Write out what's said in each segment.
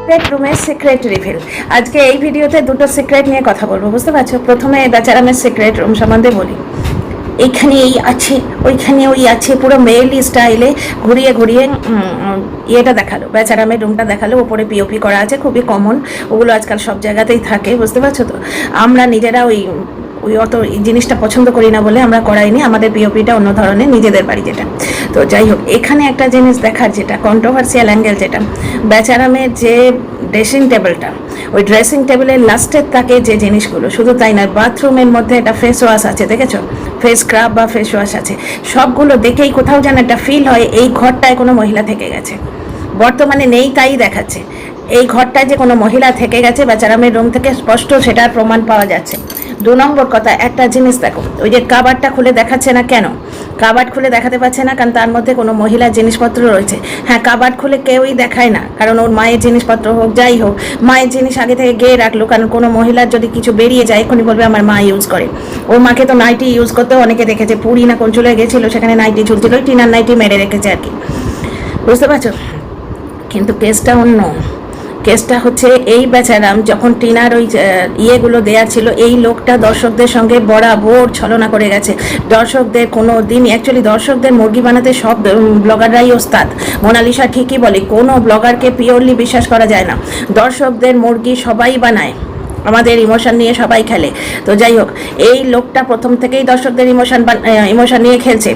বেডরুমের secret reveal. আজকে এই ভিডিওতে দুটো সিক্রেট নিয়ে কথা বলবো, বুঝতে পারছো? প্রথমে বেচারামের সিক্রেট রুম সম্বন্ধে বলি। এইখানে এই আছে, ওইখানে ওই আছে, পুরো মেয়েলি স্টাইলে ঘুরিয়ে ঘুরিয়ে ইয়েটা দেখালো, বেচারামের রুমটা দেখালো। ওপরে পিওপি করা আছে, খুবই কমন, ওগুলো আজকাল সব জায়গাতেই থাকে, বুঝতে পারছো তো? আমরা নিজেরা ওই অত জিনিসটা পছন্দ করি না বলে আমরা করাইনি, আমাদের পিওপিটা অন্য ধরনের, নিজেদের বাড়ি যেটা। তো যাই হোক, এখানে একটা জিনিস দেখার, যেটা কন্ট্রোভার্সিয়াল অ্যাঙ্গেল, যেটা বেচারামের যে ড্রেসিং টেবিলটা, ওই ড্রেসিং টেবিলের লাস্টের তাকে যে জিনিসগুলো, শুধু তাই না, বাথরুমের মধ্যে একটা ফেস ওয়াশ আছে, দেখেছো? ফেস স্ক্রাব বা ফেস ওয়াশ আছে, সবগুলো দেখেই কোথাও যেন একটা ফিল হয় এই ঘরটায় কোনো মহিলা থেকে গেছে। বর্তমানে নেই তাই দেখাচ্ছে, এই ঘরটায় যে কোনো মহিলা থেকে গেছে বেচারামের রুম থেকে স্পষ্ট সেটার প্রমাণ পাওয়া যাচ্ছে। দু নম্বর কথা, একটা জিনিস দেখো, ওই যে কাবারটা খুলে দেখাচ্ছে না কেন? কাবার্ড খুলে দেখাতে পারছে না কারণ তার মধ্যে কোনো মহিলার জিনিসপত্র রয়েছে। হ্যাঁ, কাবার্ড খুলে কেউই দেখায় না, কারণ ওর মায়ের জিনিসপত্র হোক, যাই হোক, মায়ের জিনিস আগে থেকে গিয়ে রাখলো, কারণ কোনো মহিলার যদি কিছু বেরিয়ে যায় এখনই বলবে আমার মা ইউজ করে। ওর মাকে তো নাইটি ইউজ করতেও অনেকে দেখেছে, পুরী না কোন চলে গেছিলো, সেখানে নাইটি ঝুলছিল, ওই টিনার নাইটি মেরে রেখেছে আর কি, বুঝতে পারছো? কিন্তু কেসটা অন্য। কেসটা হচ্ছে এই বেচারাম যখন টিনার ওই ইয়েগুলো দেওয়া ছিল, এই লোকটা দর্শকদের সঙ্গে বরাবর ছলনা করে গেছে। দর্শকদের কোনো দিন, অ্যাকচুয়ালি দর্শকদের মুরগি বানাতে সব ব্লগাররাই ওস্তাদ। মোনালিসা ঠিকই বলে, কোনো ব্লগারকে পিওরলি বিশ্বাস করা যায় না। দর্শকদের মুরগি সবাই বানায়, আমাদের ইমোশন নিয়ে সবাই খেলে। তো যাই হোক, এই লোকটা প্রথম থেকেই দর্শকদের ইমোশন নিয়ে খেলছে।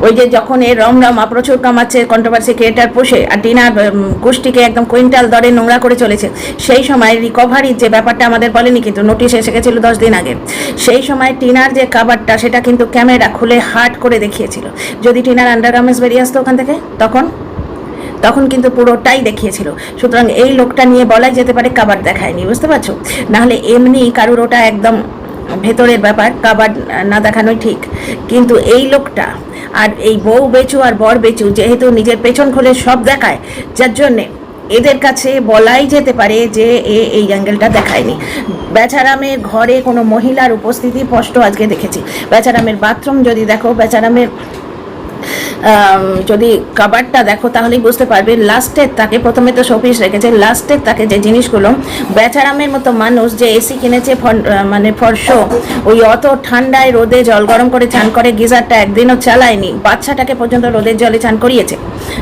ওই যে যখন এর রমরমা প্রচুর কামাচ্ছে, কন্ট্রোভার্সি ক্রিয়েটার পোষে, আর টিনার গোষ্ঠীকে একদম কুইন্টাল দরে নোংরা করে চলেছে, সেই সময় রিকভারির যে ব্যাপারটা আমাদের বলেনি, কিন্তু নোটিশ এসে গেছিলো 10 দিন আগে। সেই সময় টিনার যে কাবারটা, সেটা কিন্তু ক্যামেরা খুলে হার্ড করে দেখিয়েছিল। যদি টিনার আন্ডারগার্মেন্টস বেরিয়ে আসতো ওখান থেকে, তখন কিন্তু পুরোটাই দেখিয়েছিল। সুতরাং এই লোকটা নিয়ে বলাই যেতে পারে কাবার দেখায়নি, বুঝতে পারছো? নাহলে এমনি কারুর ওটা একদম ভেতরের ব্যাপার, কাবার না দেখানোই ঠিক। কিন্তু এই লোকটা আর এই বউ বেচু আর বর বেচু যেহেতু নিজের পেছন খুলে সব দেখায়, যার জন্যে এদের কাছে বলাই যেতে পারে যে এই অ্যাঙ্গেলটা দেখায়নি। বেচারামের ঘরে কোনো মহিলার উপস্থিতি স্পষ্ট আজকে দেখেছি। বেচারামের বাথরুম যদি দেখো, বেচারামের যদি কাবারটা দেখো, তাহলেই বুঝতে পারবে লাস্টের তাকে, প্রথমে তো শোপিস রেখেছে, লাস্টের তাকে যে জিনিসগুলো, বেচারামের মতো মানুষ যে এসি কিনেছে মানে ফর শো, ওই অত ঠান্ডায় রোদে জল গরম করে চান করে, গিজারটা একদিনও চালায়নি, বাচ্চাটাকে পর্যন্ত রোদের জলে চান করিয়েছে।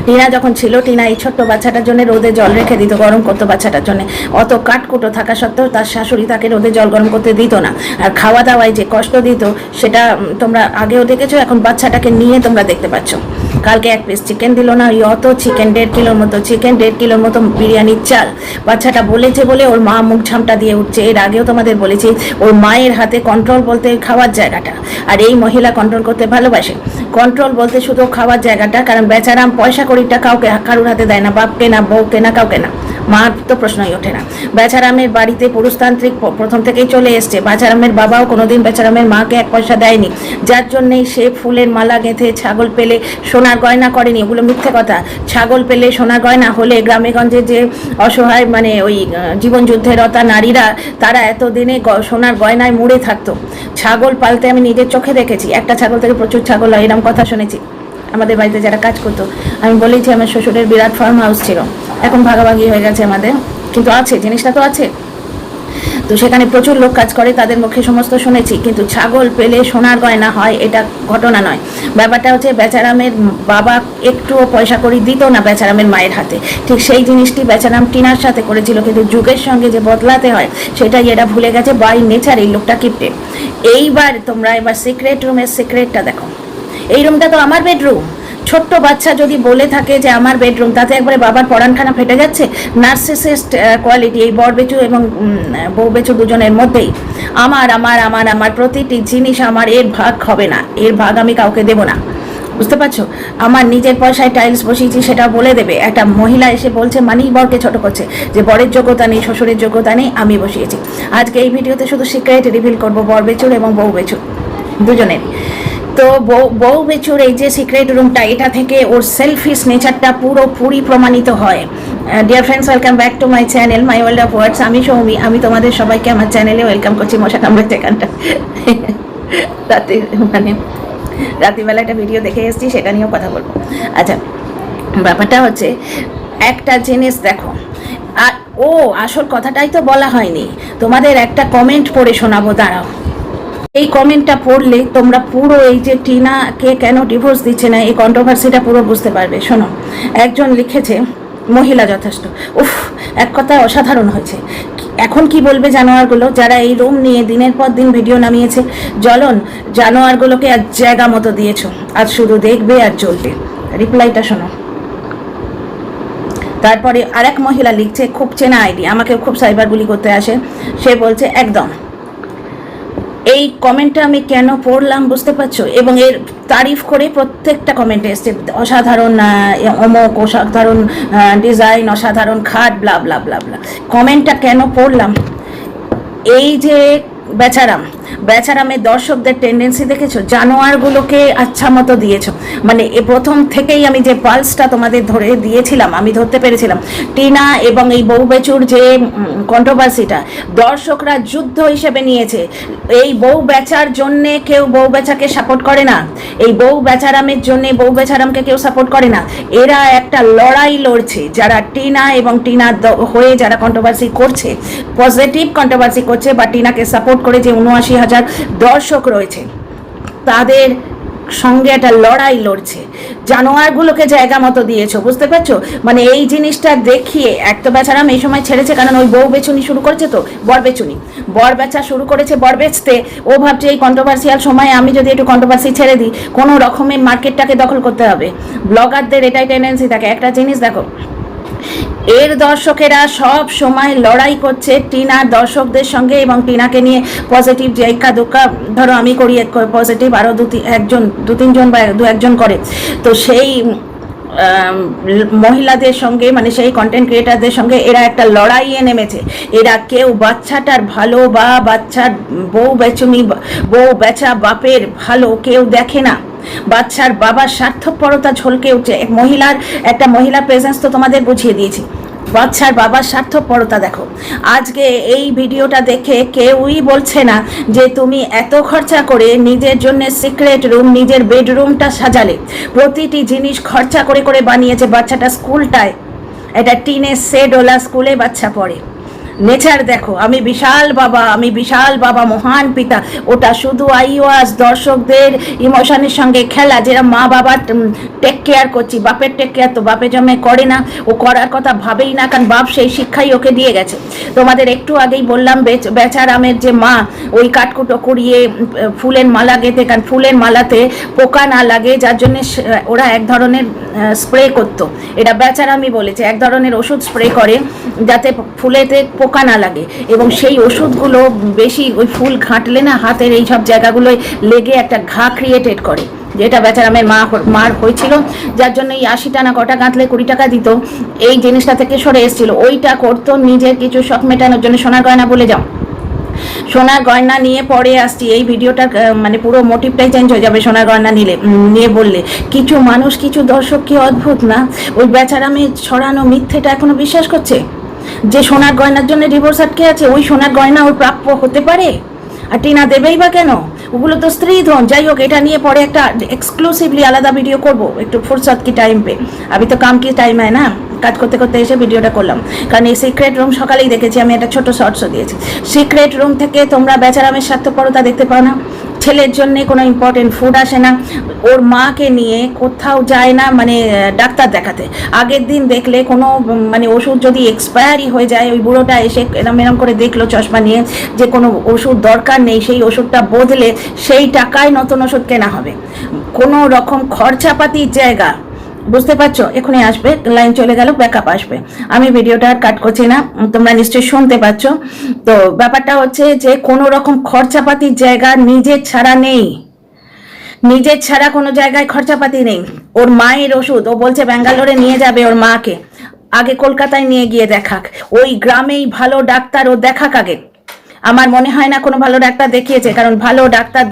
টিনা যখন ছিল, টিনা এই ছোট্ট বাচ্চাটার জন্য রোদে জল রেখে দিত, গরম করতো বাচ্চাটার জন্য। অত কাঠকুটো থাকা সত্ত্বেও তার শাশুড়ি তাকে রোদে জল গরম করতে দিত না। আর খাওয়া দাওয়ায় যে কষ্ট দিত, সেটা তোমরা আগেও দেখেছো, এখন বাচ্চাটাকে নিয়ে তোমরা দেখতে পাচ্ছ। কালকে এক পিস চিকেন দিল না, ওই অত চিকেন, 1.5 কিলোর মতো চিকেন, 1.5 কিলোর মতো বিরিয়ানির চাল। বাচ্চাটা বলেছে বলে ওর মা মুখ ঝামটা দিয়ে উঠছে। এর আগেও তোমাদের বলেছি, ওর মায়ের হাতে কন্ট্রোল বলতে খাওয়ার জায়গাটা, আর এই মহিলা কন্ট্রোল করতে ভালোবাসে। কন্ট্রোল বলতে শুধু খাওয়ার জায়গাটা, কারণ বেচারাম পয়সা কড়িটা কারুর হাতে দেয় না, বাপকে না, বউকে না, কাউকে না, মার তো প্রশ্নই ওঠে না। বেচারামের বাড়িতে পুরুষতান্ত্রিক প্রথম থেকেই চলে এসছে। বেচারামের বাবাও কোনোদিন বেচারামের মাকে 1 পয়সা দেয়নি, যার জন্যেই সে ফুলের মালা গেঁথে, ছাগল পেলে সোনার গয়না করেনি, ওগুলো মিথ্যে কথা। ছাগল পেলে সোনার গয়না হলে গ্রামে গঞ্জে যে অসহায়, মানে ওই জীবনযুদ্ধেরতা নারীরা, তারা এতদিনে সোনার গয়নায় মুড়ে থাকতো। ছাগল পালতে আমি নিজের চোখে দেখেছি, একটা ছাগল থেকে প্রচুর ছাগল হয়, এরকম কথা শুনেছি। আমাদের বাড়িতে যারা কাজ করতো, আমি বলেছি আমার শ্বশুরের বিরাট ফার্ম হাউস ছিল, এখন ভাগাভাগি হয়ে গেছে আমাদের, কিন্তু আছে, জিনিসটা তো আছে। তো সেখানে প্রচুর লোক কাজ করে, তাদের মুখে সমস্ত শুনেছি। কিন্তু ছাগল পেলে সোনার গয়না হয়, এটা ঘটনা নয়। ব্যাপারটা হচ্ছে, বেচারামের বাবা একটুও পয়সা করি দিত না বেচারামের মায়ের হাতে। ঠিক সেই জিনিসটি বেচারাম টিনার সাথে করেছিল, কিন্তু যুগের সঙ্গে যে বদলাতে হয় সেটাই এরা ভুলে গেছে। বাই নেচার এই লোকটা কিপটে। এইবার তোমরা এবার সিক্রেট রুমের সিক্রেটটা দেখো। এই রুমটা তো আমার বেডরুম। ছোট্ট বাচ্চা যদি বলে থাকে যে আমার বেডরুম, তাতে একবারে বাবার পরানখানা ফেটে যাচ্ছে। নার্সিসিস্ট কোয়ালিটি এই বর বেচু এবং বউ বেচু দুজনের মধ্যেই। আমার প্রতিটি জিনিস আমার, এর ভাগ হবে না, এর ভাগ আমি কাউকে দেব না, বুঝতে পারছো? আমার নিজের পয়সায় টাইলস বসিয়েছি, সেটা বলে দেবে। একটা মহিলা এসে বলছে মানেই বরকে ছোট করছে, যে বরের যোগ্যতা নেই, শ্বশুরের যোগ্যতা নেই, আমি বসিয়েছি। আজকে এই ভিডিওতে শুধু সিক্রেট রিভিল করবো বর বেচুর এবং বউ বেচুর দুজনের। তো বউ বেচুর এই যে সিক্রেট রুমটা, এটা থেকে ওর সেলফিশ নেচারটা পুরোপুরি প্রমাণিত হয়। Dear friends, welcome back to my channel my world of words. আমি সৌমি, আমি তোমাদের সবাইকে আমার চ্যানেলে ওয়েলকাম করছি। মশা কামড়াচ্ছে এখানটা, রাতে মানে রাত্রিবেলা একটা ভিডিও দেখে এসেছি, সেটা নিয়েও কথা বলবো। আচ্ছা, ব্যাপারটা হচ্ছে, একটা জিনিস দেখো, আর ও আসল কথাটাই তো বলা হয়নি, তোমাদের একটা কমেন্ট পড়ে শোনাবো, দাঁড়াও। এই কমেন্টটা পড়লে তোমরা পুরো এই যে টিনাকে কেন ডিভোর্স দিচ্ছে না এই কন্ট্রোভার্সিটা পুরো বুঝতে পারবে। শোনো, একজন লিখেছে, মহিলা যথেষ্ট, উফ এক কথায় অসাধারণ হয়েছে। এখন কি বলবে জানোয়ারগুলো, যারা এই রুম নিয়ে দিনের পর দিন ভিডিও নামিয়েছে? জ্বলন জানোয়ারগুলোকে আজ জায়গা মতো দিয়েছো, আজ শুধু দেখবে আর চলবে। রিপ্লাইটা শোনো। তারপরে আরেক মহিলা লিখছে, খুব চেনা আইডি, আমাকে খুব সাইবার বুলি করতে আসে, সে বলছে একদম। এই কমেন্টটা আমি কেন পড়লাম বুঝতে পারছো? এবং এর তারিফ করে প্রত্যেকটা কমেন্টে এসছে, অসাধারণ অমক, অসাধারণ ডিজাইন, অসাধারণ খাট, ব্লা ব্লা ব্লা ব্লা। কমেন্টটা কেন পড়লাম? এই যে বেচারামের দর্শকদের টেন্ডেন্সি দেখেছো, জানোয়ারগুলোকে আচ্ছা মতো দিয়েছো। মানে এ প্রথম থেকেই আমি যে পালসটা তোমাদের ধরে দিয়েছিলাম, আমি ধরতে পেরেছিলাম টিনা এবং এই বউ বেচুর যে কন্ট্রোভার্সিটা দর্শকরা যুদ্ধ হিসেবে নিয়েছে। এই বউ বেচার জন্যে কেউ বউ বেচাকে সাপোর্ট করে না, এই বউ বেচারামের জন্যে বউ বেচারামকে কেউ সাপোর্ট করে না। এরা একটা লড়াই লড়ছে, যারা টিনা এবং টিনার হয়ে যারা কন্ট্রোভার্সি করছে, পজিটিভ কন্ট্রোভার্সি করছে বা টিনাকে সাপোর্ট করে যে ৭৯,০০০ দর্শক রয়েছে, তাদের সঙ্গে একটা লড়াই লড়ছে। জানোয়ারগুলোকে জায়গা মতো দিয়েছো, বুঝতে পারছো? মানে এই জিনিসটা দেখিয়ে এক তো বেচারাম এই সময় ছেড়েছে, কারণ ওই বউ বেচুনি শুরু করেছে, তো বর বেচুনি, বর বেচা শুরু করেছে, বর বেচতে ও ভাবছে এই কন্ট্রোভার্সিয়াল সময়ে আমি যদি একটু কন্ট্রোভার্সি ছেড়ে দিই, কোনো রকমের মার্কেটটাকে দখল করতে হবে। ব্লগারদের এটাই টেন্ডেন্সি থাকে। একটা জিনিস দেখো, এর দর্শকেরা সব সময় লড়াই করছে টিনার দর্শকদের সঙ্গে এবং টিনাকে নিয়ে পজিটিভ যে একা দোকা, ধরো আমি করি পজিটিভ, আরও দু তিনজন বা দু একজন করে, তো সেই মহিলাদের সঙ্গে, মানে সেই কন্টেন্ট ক্রিয়েটারদের সঙ্গে এরা একটা লড়াইয়ে নেমেছে। এরা কেউ বাচ্চাটার ভালো বা বাচ্চার বউ বেচা বাপের ভালো কেউ দেখে না, বাচ্চার বাবার স্বার্থপরতা ঝলকে উঠছে। একটা মহিলার প্রেজেন্স তো তোমাদের বুঝিয়ে দিয়েছি, বাচ্চার বাবার স্বার্থপরতা দেখো। আজকে এই ভিডিওটা দেখে কেউই বলছে না যে তুমি এত খরচা করে নিজের জন্য সিক্রেট রুম, নিজের বেডরুমটা সাজালে, প্রতিটি জিনিস খরচা করে করে বানিয়েছে। বাচ্চাটা স্কুলটায়, এটা টিনের সেডওয়ালা স্কুলে বাচ্চা পড়ে। নেচার দেখো, আমি বিশাল বাবা মহান পিতা, ওটা শুধু আইওয়াজ দর্শকদের ইমোশনের সঙ্গে খেলা। যেটা মা বাবার টেক কেয়ার করছি, বাপের টেক কেয়ার তো বাপে জমে করে না, ও করার কথা ভাবেই না, কারণ বাপ সেই শিক্ষাই ওকে দিয়ে গেছে। তোমাদের একটু আগেই বললাম বেচারামের যে মা ওই কাঠকুটো কুড়িয়ে ফুলের মালা গেঁথে, কারণ ফুলের মালাতে পোকা না লাগে যার জন্য ওরা এক ধরনের স্প্রে করতো, এটা বেচারামই বলেছে, এক ধরনের ওষুধ স্প্রে করে যাতে ফুলেতে পোকা না লাগে, এবং সেই ওষুধগুলো বেশি ওই ফুল ঘাঁটলে না হাতের এই সব জায়গাগুলোয় লেগে একটা ঘা ক্রিয়েটেড করে, যেটা বেচারামের মার হয়েছিল, যার জন্য এই ৮০ টাকা কটা গাঁথলে ২০ টাকা দিত, এই জিনিসটা থেকে সরে এসেছিল। ওইটা করতো নিজের কিছু শখ মেটানোর জন্য। সোনার গয়না বলে যাও, সোনার গয়না নিয়ে পরে আসছি, এই ভিডিওটার মানে পুরো মোটিভটাই চেঞ্জ হয়ে যাবে সোনার গয়না নিয়ে বললে। কিছু মানুষ, কিছু দর্শক কি অদ্ভুত না, ওই বেচারামে ছড়ানো মিথ্যেটা এখনো বিশ্বাস করছে যে সোনার গয়নার জন্য ডিভোর্স আটকে আছে। ওই সোনার গয়না ওর প্রাপ্য হতে পারে, আর টিনা দেবেই বা কেন? ওগুলো তো স্ত্রী ধন। যাই হোক, এটা নিয়ে পরে একটা এক্সক্লুসিভলি আলাদা ভিডিও করব, একটু ফুরসত কি টাইম পে, আমি তো কাম কি টাইম হয় না, কাজ করতে করতে এসে ভিডিওটা করলাম। কারণ এই সিক্রেট রুম সকালেই দেখেছি আমি, একটা ছোট শর্টসও দিয়েছি। সিক্রেট রুম থেকে তোমরা বেচারামের স্বার্থপরতা দেখতে পাও না, ছেলের জন্য কোনো ইম্পর্টেন্ট ফুড আসে না, ওর মাকে নিয়ে কোথাও যায় না, মানে ডাক্তার দেখাতে। আগের দিন দেখলে কোনো মানে ওষুধ যদি এক্সপায়ারি হয়ে যায়, ওই বুড়োটা এসে এরম এরম করে দেখলো চশমা নিয়ে যে কোনো ওষুধ দরকার নেই, সেই ওষুধটা বদলে সেই টাকায় নতুন ওষুধ কেনা হবে। কোনো রকম খরচাপাতির জায়গা, বুঝতে পারছো? এখনই আসবে, লাইন চলে গেল, ব্যাকআপ আসবে। আমি ভিডিওটা আর কাট করছি না, তোমরা নিশ্চয়ই শুনতে পাচ্ছ। তো ব্যাপারটা হচ্ছে যে কোনো রকম খরচাপাতির জায়গা নিজের ছাড়া নেই, নিজের ছাড়া কোনো জায়গায় খরচাপাতি নেই। ওর মায়ের ওষুধ ও বলছে ব্যাঙ্গালোরে নিয়ে যাবে ওর মাকে, আগে কলকাতায় নিয়ে গিয়ে দেখাক, ওই গ্রামেই ভালো ডাক্তার ও দেখাক আগে। আমার মনে হয় না কোনো ভালো ডাক্তার দেখিয়েছে, কারণ ভালো ডাক্তার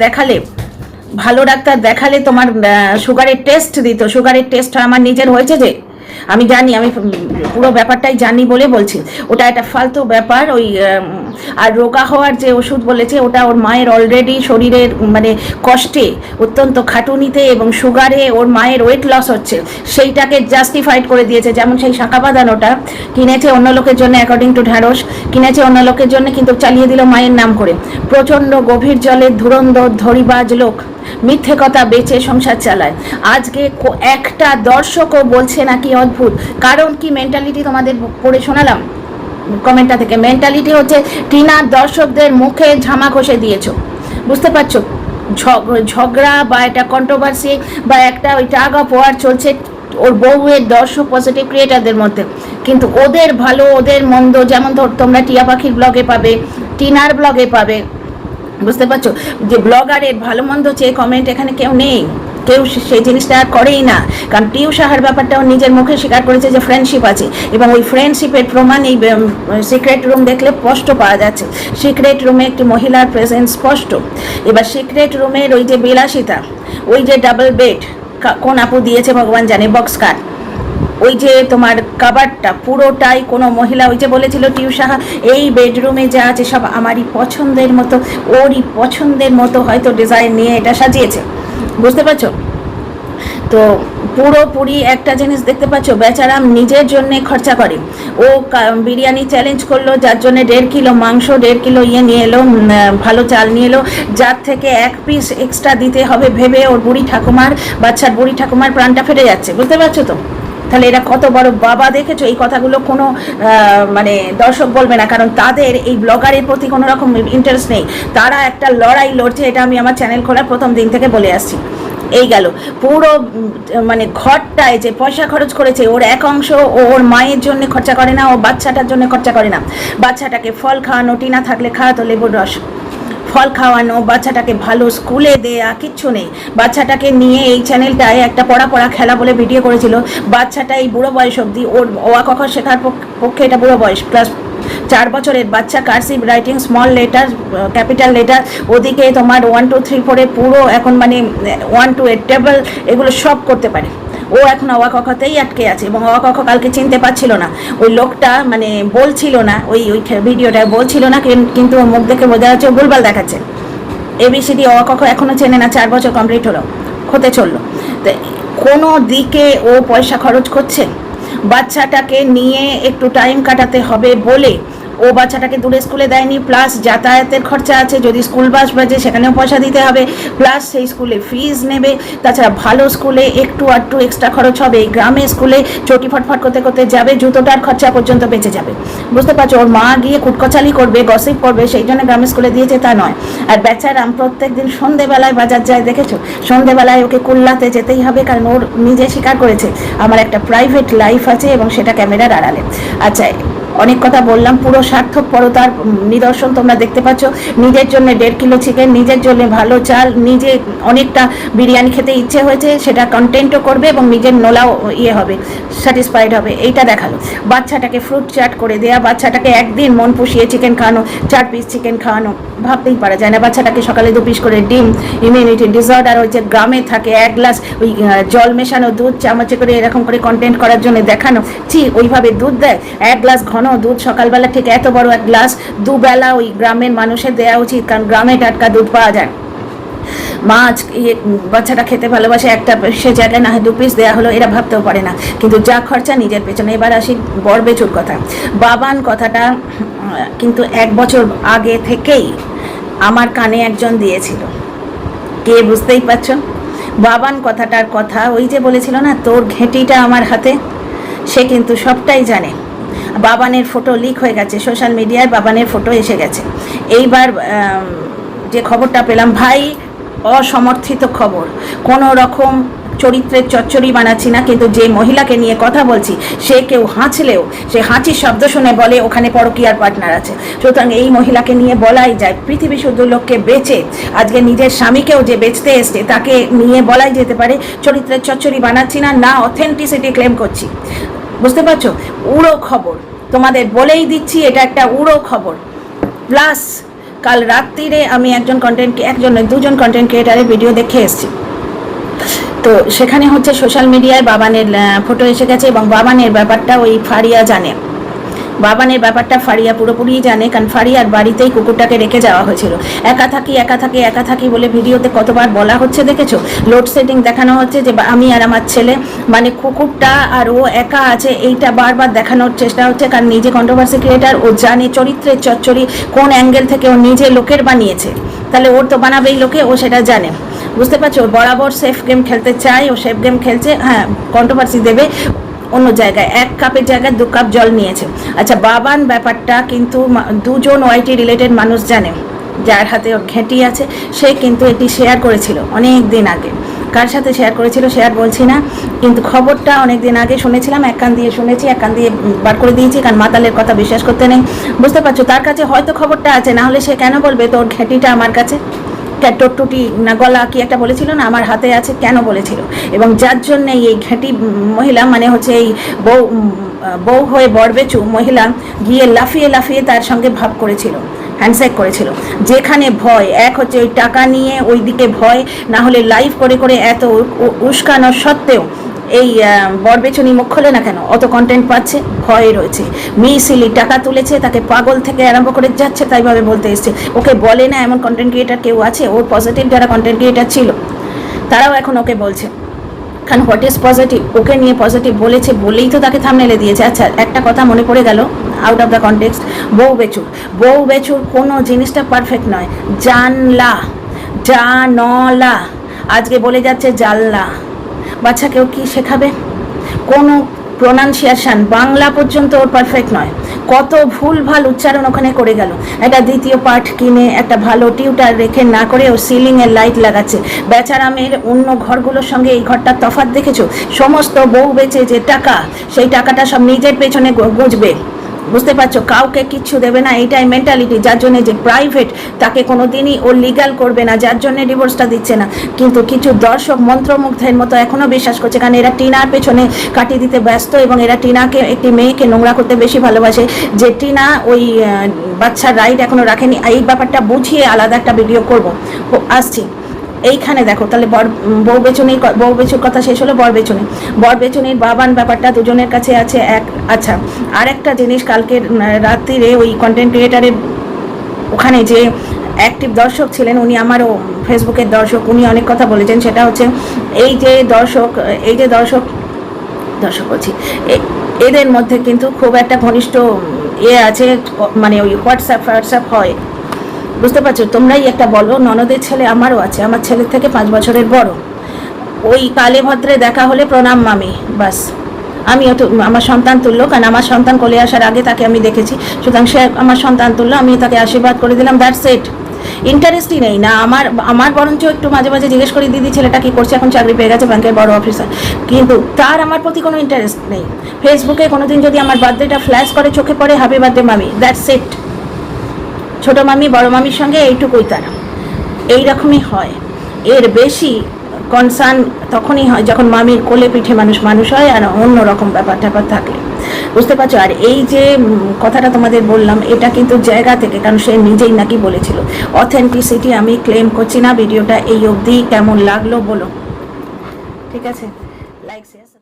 দেখালে তোমার সুগারের টেস্ট দিত। সুগারের টেস্ট আমার নিজের হয়েছে যে, আমি জানি, আমি পুরো ব্যাপারটাই জানি বলে বলছি, ওটা একটা ফালতু ব্যাপার। ওই আর রোগা হওয়ার যে ওষুধ বলেছে ওটা ওর মায়ের অলরেডি শরীরের মানে কষ্টে, অত্যন্ত খাটুনিতে এবং সুগারে ওর মায়ের ওয়েট লস হচ্ছে, সেইটাকে জাস্টিফাইড করে দিয়েছে। যেমন সেই শাঁখা বাঁধানোটা কিনেছে অন্য লোকের জন্য, অ্যাকর্ডিং টু ঢ্যাঁড়স কিনেছে অন্য লোকের জন্য, কিন্তু চালিয়ে দিল মায়ের নাম করে। প্রচণ্ড গভীর জলের ধুরন্ধর ধরিবাজ লোক, মিথ্যে কথা বেচে সংসার চালায়। আজকে একটা দর্শকও বলছে না, কি অদ্ভুত। কারণ কি মেন্টালিটি তোমাদের পড়ে শোনালাম কমেন্টটা থেকে। মেন্টালিটি হচ্ছে টিনার দর্শকদের মুখে ঝামা ঘষে দিয়েছো, বুঝতে পারছো? ঝগড়া বা একটা কন্ট্রোভার্সি বা একটা ওই টাগ অফ ওয়ার চলছে ওর বউয়ের দর্শক পজিটিভ ক্রিয়েটারদের মধ্যে, কিন্তু ওদের ভালো ওদের মন্দ, যেমন তোমরা টিয়া পাখির ব্লগে পাবে, টিনার ব্লগে পাবে, বুঝতে পারছো? যে ব্লগারের ভালো মন্দ চেয়ে কমেন্ট এখানে কেউ নেই, কেউ সেই জিনিসটা আর করেই না। কারণ টিউ সাহার ব্যাপারটাও নিজের মুখে স্বীকার করেছে যে ফ্রেন্ডশিপ আছে, এবং ওই ফ্রেন্ডশিপের প্রমাণ এই সিক্রেট রুম দেখলে স্পষ্ট পাওয়া যাচ্ছে। সিক্রেট রুমে একটি মহিলার প্রেজেন্স স্পষ্ট। এবার সিক্রেট রুমের ওই যে বিলাসিতা, ওই যে ডাবল বেড কোন আপু দিয়েছে ভগবান জানে, বক্স কাট, ওই যে তোমার কাবারটা পুরোটাই কোনো মহিলা, ওই যে বলেছিল টিউ সাহা এই বেডরুমে যা আছে সব আমারই পছন্দের মতো, ওরই পছন্দের মতো হয়তো ডিজাইন নিয়ে এটা সাজিয়েছে, বুঝতে পারছো? তো পুরোপুরি একটা জিনিস দেখতে পাচ্ছ, বেচারাম নিজের জন্যে খরচা করে। ও বিরিয়ানি চ্যালেঞ্জ করলো, যার জন্য 1.5 কিলো মাংস, 1.5 কিলো নিয়ে এলো, ভালো চাল নিয়ে এলো, যার থেকে 1 পিস এক্সট্রা দিতে হবে ভেবে ওর বুড়ি ঠাকুমার, বাচ্চার বুড়ি ঠাকুমার প্রাণটা ফেটে যাচ্ছে, বুঝতে পারছো তো? তাহলে এরা কত বড় বাবা, দেখেছো? এই কথাগুলো কোনো মানে দর্শক বলবে না, কারণ তাদের এই ব্লগারের প্রতি কোনো রকম ইন্টারেস্ট নেই। তারা একটা লড়াই লড়ছে, এটা আমি আমার চ্যানেল খোলার প্রথম দিন থেকে বলে আসছি। এই গেল পুরো মানে ঘরটায় যে পয়সা খরচ করেছে, ওর এক অংশ ওর মায়ের জন্য খরচা করে না, ও বাচ্চাটার জন্য খরচা করে না। বাচ্চাটাকে ফল খাওয়ানো, টিনা থাকলে খাওয়াতো লেবুর রস, ফল খাওয়ানো, বাচ্চাটাকে ভালো স্কুলে দেয়া, কিচ্ছু নেই। বাচ্চাটাকে নিয়ে এই চ্যানেলটায় একটা পড়া খেলা বলে ভিডিও করেছিল। বাচ্চাটা এই বুড়ো বয়স অবধি ওর অ ক খ শেখার পক্ষে, এটা বুড়ো বয়স, ক্লাস 4 বছরের বাচ্চা cursive writing, small letter, capital letter, ওদিকে তোমার 1 2 3 4 পুরো এখন মানে 1 to 8 টেবল, এগুলো সব করতে পারে। ও এখন অ ক খতেই আটকে আছে, এবং অ ক খ কালকে চিনতে পারছিল না। ওই লোকটা মানে বলছিল না, ওই ভিডিওটা বলছিল না, কিন্তু ওর মুখ দেখে বোঝা যাচ্ছে ভুলভাল দেখাচ্ছে। ABCD অ ক খ এখনও চেনে না, 4 বছর কমপ্লিট হতে চললো। তো কোনো দিকে ও পয়সা খরচ করছে, বাচ্চাটাকে নিয়ে একটু টাইম কাটাতে হবে বলে ও বাচ্চাটাকে দূরে স্কুলে দেয়নি, প্লাস যাতায়াতের খরচা আছে, যদি স্কুল বাস বাজে সেখানেও পয়সা দিতে হবে, প্লাস সেই স্কুলে ফিজ নেবে। তাছাড়া ভালো স্কুলে একটু আধটু এক্সট্রা খরচ হবে, গ্রামে স্কুলে চটি ফটফট করতে করতে যাবে, জুতোটার খরচা পর্যন্ত বেঁচে যাবে, বুঝতে পারছো? ওর মা গিয়ে কুটকচালি করবে, গসিপ করবে, সেই জন্য গ্রামের স্কুলে দিয়েছে তা নয়। আর বেচারাম প্রত্যেক দিন সন্ধেবেলায় বাজার যায়, দেখেছো? সন্ধেবেলায় ওকে কুল্লাতে যেতেই হবে, কারণ ওর নিজে স্বীকার করেছে আমার একটা প্রাইভেট লাইফ আছে এবং সেটা ক্যামেরার আড়ালে। আচ্ছা, অনেক কথা বললাম, পুরো স্বার্থপরতার নিদর্শন তোমরা দেখতে পাচ্ছ। নিজের জন্য 1.5 কিলো চিকেন, নিজের জন্য ভালো চাল, নিজে অনেকটা বিরিয়ানি খেতে ইচ্ছে হয়েছে, সেটা কন্টেন্টও করবে এবং নিজের নোলাও হবে, স্যাটিসফাইড হবে, এইটা দেখালো। বাচ্চাটাকে ফ্রুট চাট করে দেয়া, বাচ্চাটাকে একদিন মন পুষিয়ে চিকেন খাওয়ানো, 4 পিস চিকেন খাওয়ানো, ভাবতেই পারা যায় না। বাচ্চাটাকে সকালে 2 পিস করে ডিম, ইমিউনিটি ডিসঅর্ডার হয়েছে, গ্রামে থাকে, 1 গ্লাস ওই জল মেশানো দুধ চামচে করে এরকম করে কন্টেন্ট করার জন্য দেখানো, ওইভাবে দুধ দেয়, 1 গ্লাস ঘন দুধ সকালবেলা, ঠিক এত বড় 1 গ্লাস দুবেলা ওই গ্রামের মানুষের দেওয়া উচিত, কারণ গ্রামে টাটকা দুধ পাওয়া যায়। মাছ বাচ্চাটা খেতে ভালোবাসে, একটা সে জায়গায় না হয় 2 পিস দেওয়া হলো, এরা ভাবতেও পারে না, কিন্তু যা খরচা নিজের পেছনে। এবার আসি বরবেচুর কথা। বাবান কথাটা কিন্তু 1 বছর আগে থেকেই আমার কানে একজন দিয়েছিল, কে বুঝতেই পারছো? বাবান কথাটার কথা ওই যে বলেছিল না, তোর ঘেঁটিটা আমার হাতে, সে কিন্তু সবটাই জানে। বাবানের ফটো লিক হয়ে গেছে সোশ্যাল মিডিয়ায়, বাবানের ফটো এসে গেছে। এইবার যে খবরটা পেলাম, ভাই অসমর্থিত খবর, কোনো রকম চরিত্রের চচ্চড়ি বানাচ্ছি না, কিন্তু যে মহিলাকে নিয়ে কথা বলছি সে কেউ হাঁচলেও সে হাঁচির শব্দ শুনে বলে ওখানে পরকীয়ার পার্টনার আছে। সুতরাং এই মহিলাকে নিয়ে বলাই যায়, পৃথিবী শুদ্ধ লোককে বেচে আজকে নিজের স্বামীকেও যে বেচতে এসছে তাকে নিয়ে বলাই যেতে পারে চরিত্রের চচ্চড়ি বানাচ্ছি না, না অথেন্টিসিটি ক্লেম করছি, বুঝতে পারছো? উড়ো খবর তোমাদের বলেই দিচ্ছি, এটা একটা উড়ো খবর। প্লাস কাল রাত্রিরে আমি একজন 2জন কন্টেন্ট ক্রিয়েটারের ভিডিও দেখে এসেছি। তো সেখানে হচ্ছে সোশ্যাল মিডিয়ায় বাবানের ফটো এসে গেছে এবং বাবানের ব্যাপারটা ওই ফারিয়া জানে, বাবানের ব্যাপারটা ফারিয়া পুরোপুরি জানে, কারণ ফারিয়ার বাড়িতেই কুকুরটাকে রেখে যাওয়া হয়েছিল। একা থাকি বলে ভিডিওতে কতবার বলা হচ্ছে দেখেছো, লোডশেডিং দেখানো হচ্ছে যে আমি আর আমার ছেলে, মানে কুকুরটা আর ও একা আছে, এইটা বারবার দেখানোর চেষ্টা হচ্ছে, কারণ নিজে কন্ট্রোভার্সি ক্রিয়েটার, ও জানে চরিত্রের চচ্চড়ি কোন অ্যাঙ্গেল থেকে ও নিজে লোকের বানিয়েছে, তাহলে ওর তো বানাবেই লোকে, ও সেটা জানে। বুঝতে পারছো, বরাবর সেফ গেম খেলতে চায়, ও সেফ গেম খেলছে, হ্যাঁ কন্ট্রোভার্সি দেবে অন্য জায়গায়, 1 কাপের জায়গায় 2 কাপ জল নিয়েছে। আচ্ছা, বাবান ব্যাপারটা কিন্তু দুজন ওয়াইটি রিলেটেড মানুষ জানে, যার হাতে ওর ঘেঁটি আছে, সে কিন্তু এটি শেয়ার করেছিল অনেক দিন আগে। কার সাথে শেয়ার করেছিল শেয়ার বলছি না, কিন্তু খবরটা অনেক দিন আগে শুনেছিলাম, এক কান দিয়ে শুনেছি, এক কান দিয়ে বার করে দিয়েছি, কারণ মাতালের কথা বিশ্বাস করতে নেই। বুঝতে পারছো, তার কাছে হয়তো খবরটা আছে, না হলে সে কেন বলবে তোর ঘেঁটিটা আমার কাছে, টুটি না গলা কি একটা বলেছিল না, আমার হাতে আছে, কেন বলেছিল? এবং যার জন্য এই ঘেঁটি মহিলা, মানে হচ্ছে এই বউ হয়ে বরবেচু মহিলা গিয়ে লাফিয়ে তার সঙ্গে ভাব করেছিল, হ্যান্ডশেক করেছিল। যেখানে ভয়, এক হচ্ছে ওই টাকা নিয়ে ওই দিকে ভয়, না হলে লাইভ করে এত উস্কানো সত্ত্বেও এই বরবেচুনি মুখ খোলে না কেন, অত কন্টেন্ট পাচ্ছে, ভয় রয়েছে। মিসিলি টাকা তুলেছে, তাকে পাগল থেকে আরম্ভ করে যাচ্ছে তাইভাবে বলতে এসছে, ওকে বলে না এমন কন্টেন্ট ক্রিয়েটার কেউ আছে, ওর পজিটিভ যারা কন্টেন্ট ক্রিয়েটার ছিল তারাও এখন ওকে বলছে, কারণ হোয়াট ইজ পজিটিভ, ওকে নিয়ে পজিটিভ বলেছে বলেই তো তাকে থামনেলে দিয়েছে। আচ্ছা, একটা কথা মনে পড়ে গেল আউট অফ দ্য কনটেক্সট, বউ বেচুর কোনো জিনিসটা পারফেক্ট নয়, জানলা আজকে বলে যাচ্ছে জানলা, বাচ্চাকেও কি শেখাবে? কোনো প্রোনাউন্সিয়েশন বাংলা পর্যন্ত ওর পারফেক্ট নয়, কত ভুলভাল উচ্চারণ ওখানে করে গেল। একটা দ্বিতীয় পাঠ কিনে একটা ভালো টিউটার রেখে না করে ও সিলিংয়ের লাইট লাগাচ্ছে। বেচারামের অন্য ঘরগুলোর সঙ্গে এই ঘরটার তফাৎ দেখেছো? সমস্ত বউ বেচে যে টাকা, সেই টাকাটা সব নিজের পেছনে গুঁজবে। বুঝতে পারছো, কাউকে কিচ্ছু দেবে না, এইটাই মেন্টালিটি। যার জন্য যে প্রাইভেট, তাকে কোনো দিনই ও লিগাল করবে না, যার জন্য ডিভোর্সটা দিচ্ছে না। কিন্তু কিছু দর্শক মন্ত্রমুগ্ধের মতো এখনও বিশ্বাস করছে, কারণ এরা টিনার পেছনে কাটিয়ে দিতে ব্যস্ত, এবং এরা টিনাকে, একটি মেয়েকে নোংরা করতে বেশি ভালোবাসে, যে টিনা ওই বাচ্চার রাইট এখনও রাখেনি। এই ব্যাপারটা বুঝিয়ে আলাদা একটা ভিডিও করব, আসছি। এইখানে দেখো, তাহলে বউ বেচুর কথা শেষ হলো। বর বেচুনির বাবান ব্যাপারটা দুজনের কাছে আছে এক। আচ্ছা, আর একটা জিনিস, কালকে রাত্রিরে ওই কন্টেন্ট ক্রিয়েটারের ওখানে যে অ্যাক্টিভ দর্শক ছিলেন, উনি আমারও ফেসবুকের দর্শক, উনি অনেক কথা বলেছেন। সেটা হচ্ছে এই যে দর্শক বলছি, এদের মধ্যে কিন্তু খুব একটা ঘনিষ্ঠ আছে, মানে ওই হোয়াটসঅ্যাপ হয়। বুঝতে পারছো, তোমরাই একটা বলো। ননদের ছেলে আমারও আছে, আমার ছেলের থেকে 5 বছরের বড়। ওই কালে ভদ্রে দেখা হলে প্রণাম মামি, বাস। আমিও তো আমার সন্তান তুললো, কারণ আমার সন্তান কোলে আসার আগে তাকে আমি দেখেছি, সুতরাং সে আমার সন্তান তুললো, আমি তাকে আশীর্বাদ করে দিলাম, দ্যাটস ইট। ইন্টারেস্টই নেই না আমার বরঞ্চ একটু মাঝে মাঝে জিজ্ঞেস করি, দিদি ছেলেটা কি করছে, এখন চাকরি পেয়ে গেছে, ব্যাংকের বড় অফিসার, কিন্তু তার আমার প্রতি কোনো ইন্টারেস্ট নেই। ফেসবুকে কোনোদিন যদি আমার বার্থডেটা ফ্ল্যাশ করে চোখে পড়ে, হ্যাপি বার্থডে মামি, দ্যাটস ইট। ছোটো মামি বড় মামির সঙ্গে এইটুকুই, তারা এইরকমই হয়। এর বেশি কনসার্ন তখনই হয় যখন মামির কোলে পিঠে মানুষ হয়, আর অন্য রকম ব্যাপার থাকলে। বুঝতে পারছো? আর এই যে কথাটা তোমাদের বললাম, এটা কিন্তু জায়গা থেকে, কারণ সে নিজেই নাকি বলেছিল। অথেন্টিসিটি আমি ক্লেম করছি না। ভিডিওটা এই অবধি কেমন লাগলো বলো, ঠিক আছে? Like share.